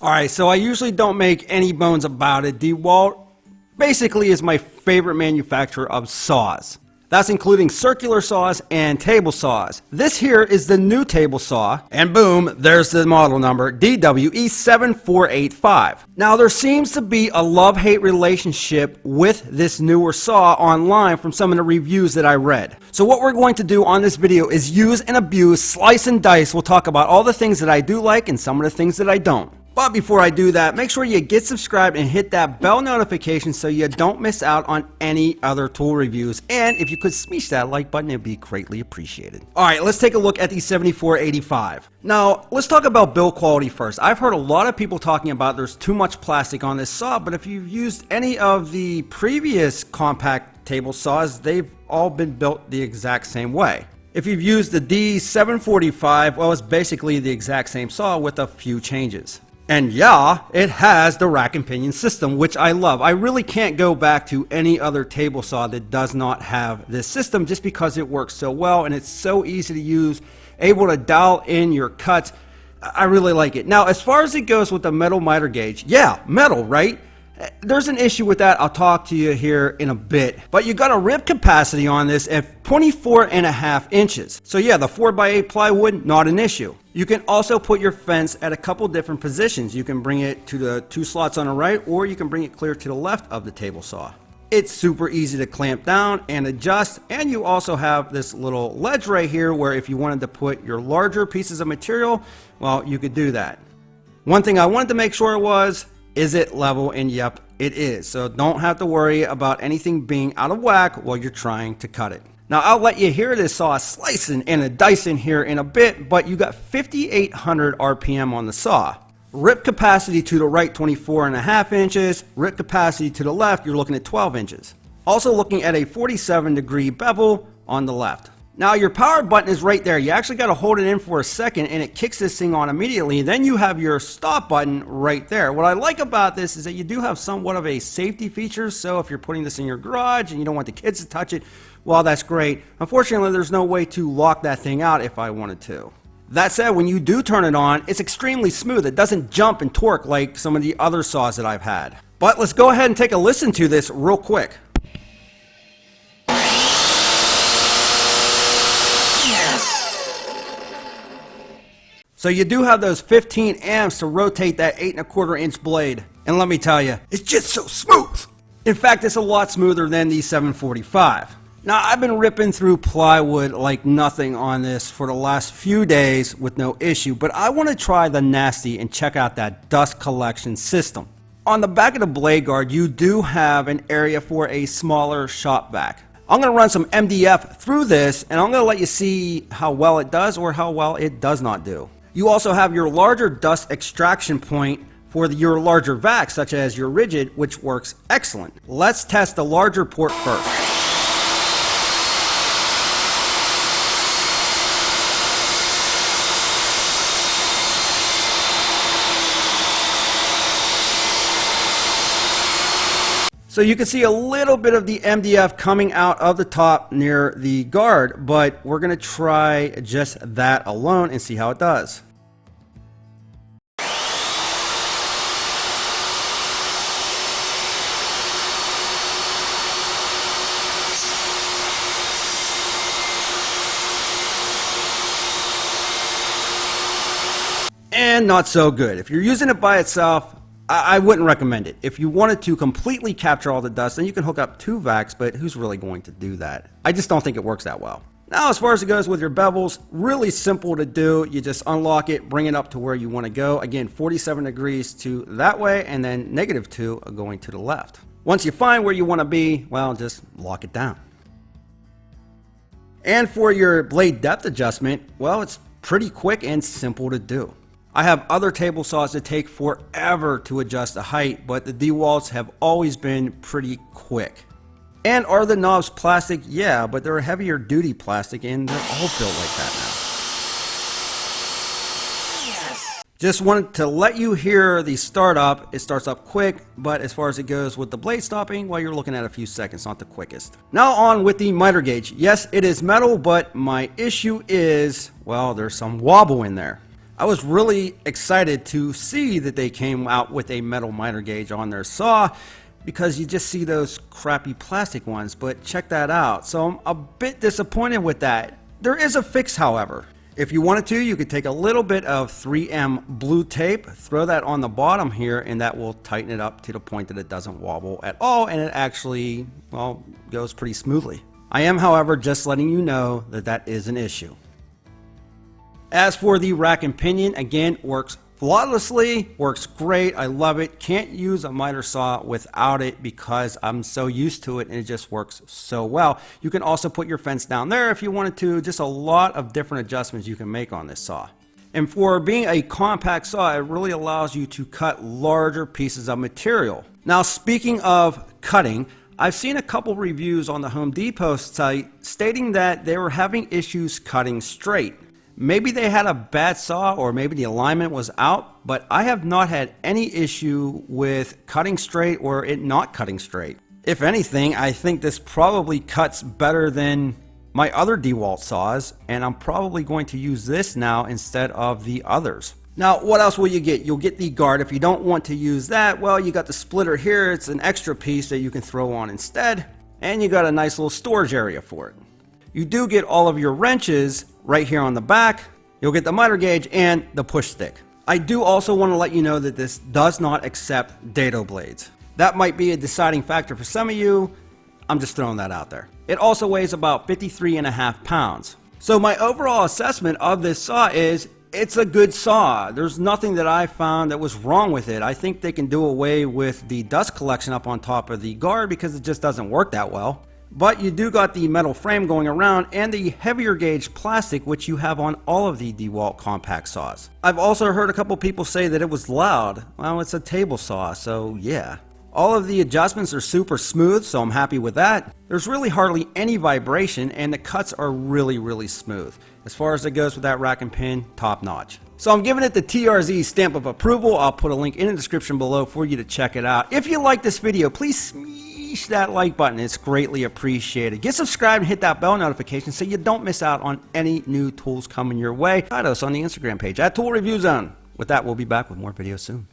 Alright, so I usually don't make any bones about it. Dewalt basically is my favorite manufacturer of saws. That's including circular saws and table saws. This here is the new table saw, and boom, there's the model number, DWE7485. Now there seems to be a love-hate relationship with this newer saw online from some of the reviews that I read. So what we're going to do on this video is use and abuse, slice and dice. We'll talk about all the things that I do like and some of the things that I don't. But before I do that, make sure you get subscribed and hit that bell notification so you don't miss out on any other tool reviews. And if you could smash that like button, it'd be greatly appreciated. Alright, let's take a look at the 7485. Now, let's talk about build quality first. I've heard a lot of people talking about there's too much plastic on this saw, but if you've used any of the previous compact table saws, they've all been built the exact same way. If you've used the D745, well, it's basically the exact same saw with a few changes. And yeah, it has the rack and pinion system, which I love. I really can't go back to any other table saw that does not have this system just because it works so well and it's so easy to use, able to dial in your cuts. I really like it. Now, as far as it goes with the metal miter gauge, yeah, metal, right? There's an issue with that. I'll talk to you here in a bit. But you got a rib capacity on this at 24.5 inches. So yeah, the 4x8 plywood, not an issue. You can also put your fence at a couple different positions. You can bring it to the 2 slots on the right, or you can bring it clear to the left of the table saw. It's super easy to clamp down and adjust, and you also have this little ledge right here where if you wanted to put your larger pieces of material, well, you could do that. One thing I wanted to make sure was, is it level? And yep, it is. So don't have to worry about anything being out of whack while you're trying to cut it. Now I'll let you hear this saw slicing and a dicing here in a bit, but you got 5,800 RPM on the saw. Rip capacity to the right 24.5 inches, rip capacity to the left you're looking at 12 inches. Also looking at a 47-degree bevel on the left. Now your power button is right there. You actually got to hold it in for a second and it kicks this thing on immediately. Then you have your stop button right there. What I like about this is that you do have somewhat of a safety feature. So if you're putting this in your garage and you don't want the kids to touch it, well, that's great. Unfortunately, there's no way to lock that thing out if I wanted to. That said, when you do turn it on, it's extremely smooth. It doesn't jump and torque like some of the other saws that I've had. But let's go ahead and take a listen to this real quick. So you do have those 15 amps to rotate that 8¼ inch blade. And let me tell you, it's just so smooth. In fact, it's a lot smoother than the 745. Now, I've been ripping through plywood like nothing on this for the last few days with no issue, but I want to try the nasty and check out that dust collection system. On the back of the blade guard, you do have an area for a smaller shop vac. I'm going to run some MDF through this, and I'm going to let you see how well it does or how well it does not do. You also have your larger dust extraction point for your larger vacs, such as your rigid, which works excellent. Let's test the larger port first. So you can see a little bit of the MDF coming out of the top near the guard, but we're going to try just that alone and see how it does. And not so good. If you're using it by itself, I wouldn't recommend it. If you wanted to completely capture all the dust, then you can hook up 2 vacs, but who's really going to do that? I just don't think it works that well. Now, as far as it goes with your bevels, really simple to do. You just unlock it, bring it up to where you want to go. Again, 47 degrees to that way, and then -2 going to the left. Once you find where you want to be, well, just lock it down. And for your blade depth adjustment, well, it's pretty quick and simple to do. I have other table saws that take forever to adjust the height, but the Dewalts have always been pretty quick. And are the knobs plastic? Yeah, but they're a heavier duty plastic and they're all built like that now. Just wanted to let you hear the startup. It starts up quick, but as far as it goes with the blade stopping, well, you're looking at a few seconds, not the quickest. Now on with the miter gauge. Yes, it is metal, but my issue is, well, there's some wobble in there. I was really excited to see that they came out with a metal miter gauge on their saw, because you just see those crappy plastic ones, but check that out. So I'm a bit disappointed with that. There is a fix, however. If you wanted to, you could take a little bit of 3M blue tape, throw that on the bottom here, and that will tighten it up to the point that it doesn't wobble at all, and it actually, well, goes pretty smoothly. I am, however, just letting you know that that is an issue. As for the rack and pinion, again, works flawlessly, works great. I love it. Can't use a miter saw without it because I'm so used to it and it just works so well. You can also put your fence down there if you wanted to. Just a lot of different adjustments you can make on this saw. And for being a compact saw, it really allows you to cut larger pieces of material. Now, speaking of cutting, I've seen a couple reviews on the Home Depot site stating that they were having issues cutting straight. Maybe they had a bad saw or maybe the alignment was out, but I have not had any issue with cutting straight or it not cutting straight. If anything, I think this probably cuts better than my other Dewalt saws, and I'm probably going to use this now instead of the others. Now, what else will you get? You'll get the guard. If you don't want to use that, well, you got the splitter here. It's an extra piece that you can throw on instead, and you got a nice little storage area for it. You do get all of your wrenches right here on the back. You'll get the miter gauge and the push stick. I do also want to let you know that this does not accept dado blades. That might be a deciding factor for some of you. I'm just throwing that out there. It also weighs about 53.5 pounds. So my overall assessment of this saw is it's a good saw. There's nothing that I found that was wrong with it. I think they can do away with the dust collection up on top of the guard because it just doesn't work that well. But you do got the metal frame going around and the heavier gauge plastic, which you have on all of the Dewalt compact saws. I've also heard a couple people say that it was loud. Well, it's a table saw, so yeah. All of the adjustments are super smooth, so I'm happy with that. There's really hardly any vibration and the cuts are really smooth. As far as it goes with that rack and pin, top notch. So I'm giving it the TRZ stamp of approval. I'll put a link in the description below for you to check it out. If you like this video, please smash that like button. It's greatly appreciated. Get subscribed and hit that bell notification so you don't miss out on any new tools coming your way. Find us on the Instagram page @ToolReviewZone. With that, we'll be back with more videos soon.